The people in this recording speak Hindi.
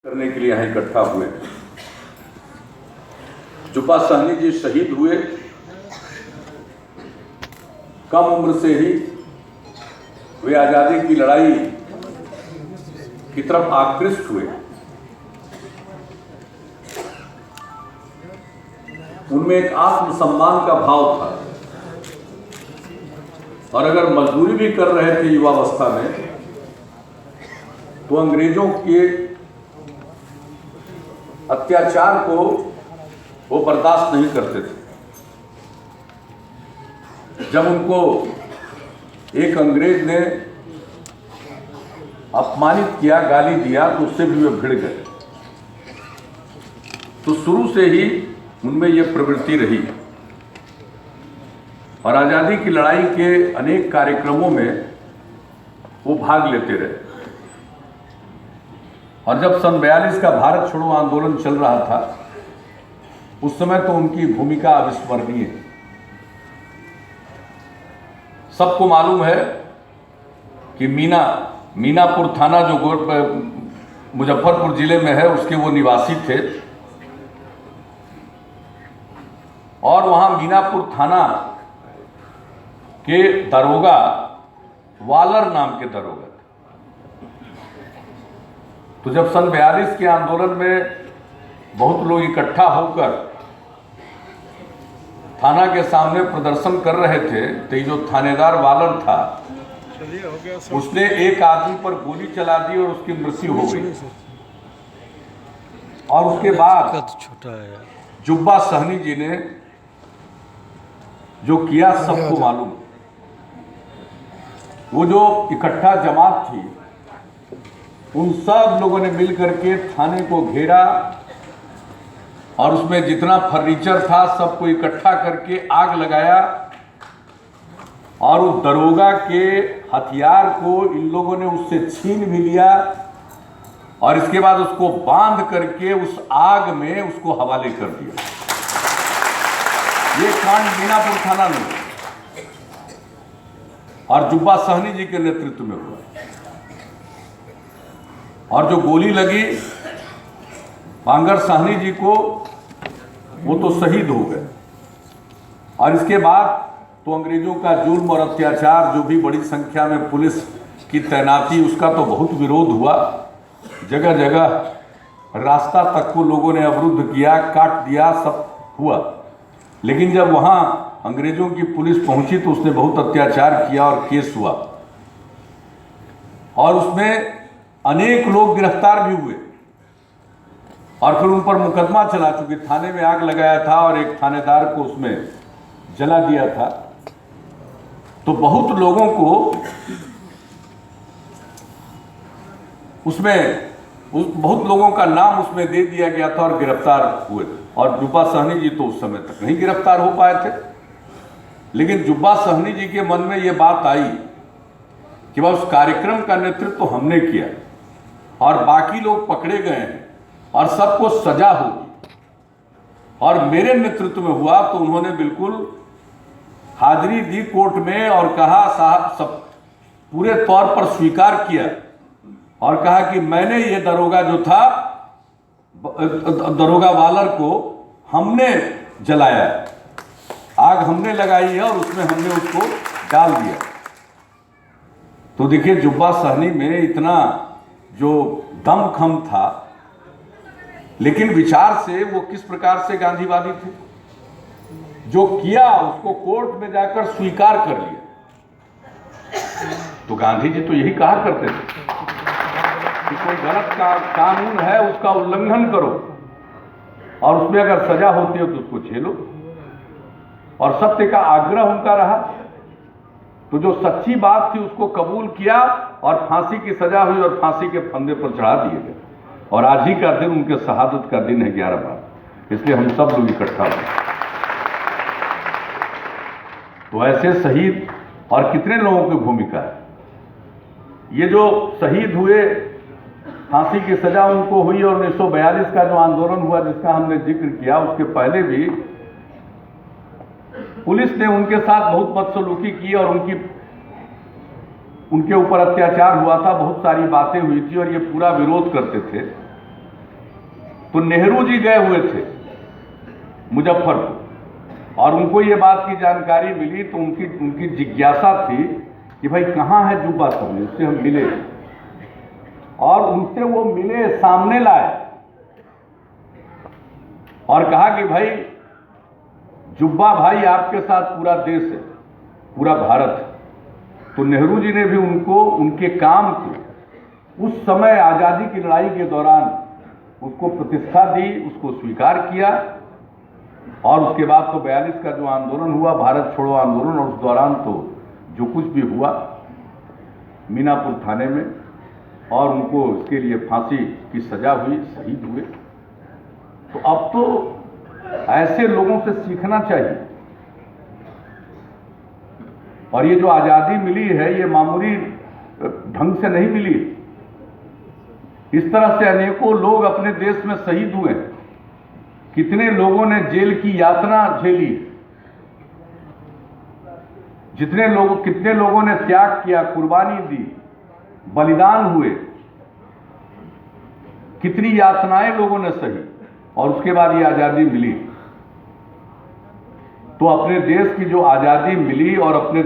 करने के लिए यहाँ इकट्ठा हुए। जुब्बा सहनी जी शहीद हुए, कम उम्र से ही वे आज़ादी की लड़ाई की तरफ आकृष्ट हुए। उनमें एक आत्मसम्मान का भाव था और अगर मजदूरी भी कर रहे थे युवावस्था में तो अंग्रेजों के अत्याचार को वो बर्दाश्त नहीं करते थे। जब उनको एक अंग्रेज ने अपमानित किया, गाली दिया, तो उससे भी वे भिड़ गए। तो शुरू से ही उनमें ये प्रवृत्ति रही और आज़ादी की लड़ाई के अनेक कार्यक्रमों में वो भाग लेते रहे। और जब सन 42 का भारत छोड़ो आंदोलन चल रहा था उस समय तो उनकी भूमिका अविस्मरणीय है। सबको मालूम है कि मीनापुर थाना जो मुजफ्फरपुर जिले में है उसके वो निवासी थे और वहां मीनापुर थाना के दरोगा वालर नाम के दरोगा। तो जब सन 42 के आंदोलन में बहुत लोग इकट्ठा होकर थाना के सामने प्रदर्शन कर रहे थे तो जो थानेदार वालर था उसने एक आदमी पर गोली चला दी और उसकी मृत्यु हो गई। और उसके बाद जुब्बा सहनी जी ने जो किया सबको मालूम। वो जो इकट्ठा जमात थी उन सब लोगों ने मिलकर के थाने को घेरा और उसमें जितना फर्नीचर था सबको इकट्ठा करके आग लगाया और उस दरोगा के हथियार को इन लोगों ने उससे छीन भी लिया और इसके बाद उसको बांध करके उस आग में उसको हवाले कर दिया। ये कांड मीनापुर थाना में और जुब्बा सहनी जी के नेतृत्व में हुआ। और जो गोली लगी बांगर सहनी जी को वो तो शहीद हो गए। और इसके बाद तो अंग्रेजों का जुल्म और अत्याचार, जो भी बड़ी संख्या में पुलिस की तैनाती, उसका तो बहुत विरोध हुआ। जगह जगह रास्ता तक को लोगों ने अवरुद्ध किया, काट दिया, सब हुआ। लेकिन जब वहाँ अंग्रेजों की पुलिस पहुंची तो उसने बहुत अत्याचार किया और केस हुआ और उसमें अनेक लोग गिरफ्तार भी हुए और फिर उन पर मुकदमा चला, चूंकि थाने में आग लगाया था और एक थानेदार को उसमें जला दिया था। तो बहुत लोगों को बहुत लोगों का नाम उसमें दे दिया गया था और गिरफ्तार हुए। और जुब्बा सहनी जी तो उस समय तक नहीं गिरफ्तार हो पाए थे। लेकिन जुब्बा सहनी जी के मन में ये बात आई कि वह उस कार्यक्रम का नेतृत्व तो हमने किया और बाकी लोग पकड़े गए हैं और सबको सजा होगी और मेरे नेतृत्व में हुआ। तो उन्होंने बिल्कुल हाजिरी दी कोर्ट में और कहा, साहब, सब पूरे तौर पर स्वीकार किया और कहा कि मैंने ये दरोगा जो था, दरोगा वालर को हमने जलाया, आग हमने लगाई है और उसमें हमने उसको डाल दिया। तो देखिए जुब्बा सहनी में इतना जो दमखम था, लेकिन विचार से वो किस प्रकार से गांधीवादी थे। जो किया उसको कोर्ट में जाकर स्वीकार कर लिया। तो गांधी जी तो यही कहा करते थे कि कोई गलत कानून है उसका उल्लंघन करो और उसमें अगर सजा होती है तो उसको झेलो। और सत्य का आग्रह उनका रहा। तो जो सच्ची बात थी उसको कबूल किया और फांसी की सजा हुई और फांसी के फंदे पर चढ़ा दिए गए। और आज ही का दिन उनके शहादत का दिन है 11 मार्च, इसलिए हम सब लोग इकट्ठा हुए। तो ऐसे शहीद और कितने लोगों की भूमिका है। ये जो शहीद हुए, फांसी की सजा उनको हुई और 1942 का जो आंदोलन हुआ जिसका हमने जिक्र किया, उसके पहले भी पुलिस ने उनके साथ बहुत बदसलूकी की और उनके ऊपर अत्याचार हुआ था, बहुत सारी बातें हुई थी और ये पूरा विरोध करते थे। तो नेहरू जी गए हुए थे मुजफ्फरपुर, और उनको ये बात की जानकारी मिली, तो उनकी जिज्ञासा थी कि भाई कहाँ है जुब्बा सहनी, उससे हम मिले, और उनसे वो मिले, सामने लाए और कहा कि भाई जुब्बा भाई आपके साथ पूरा देश है, पूरा भारत है। तो नेहरू जी ने भी उनको, उनके काम को, उस समय आज़ादी की लड़ाई के दौरान उसको प्रतिष्ठा दी, उसको स्वीकार किया। और उसके बाद तो 42 का जो आंदोलन हुआ, भारत छोड़ो आंदोलन, और उस दौरान तो जो कुछ भी हुआ मीनापुर थाने में, और उनको इसके लिए फांसी की सजा हुई, शहीद हुए। तो अब तो ऐसे लोगों से सीखना चाहिए। और ये जो आज़ादी मिली है, ये मामूली ढंग से नहीं मिली। इस तरह से अनेकों लोग अपने देश में शहीद हुए, कितने लोगों ने जेल की यातना झेली, कितने लोगों ने त्याग किया, कुर्बानी दी, बलिदान हुए, कितनी यातनाएं लोगों ने सही, और उसके बाद ये आज़ादी मिली। तो अपने देश की जो आज़ादी मिली और अपने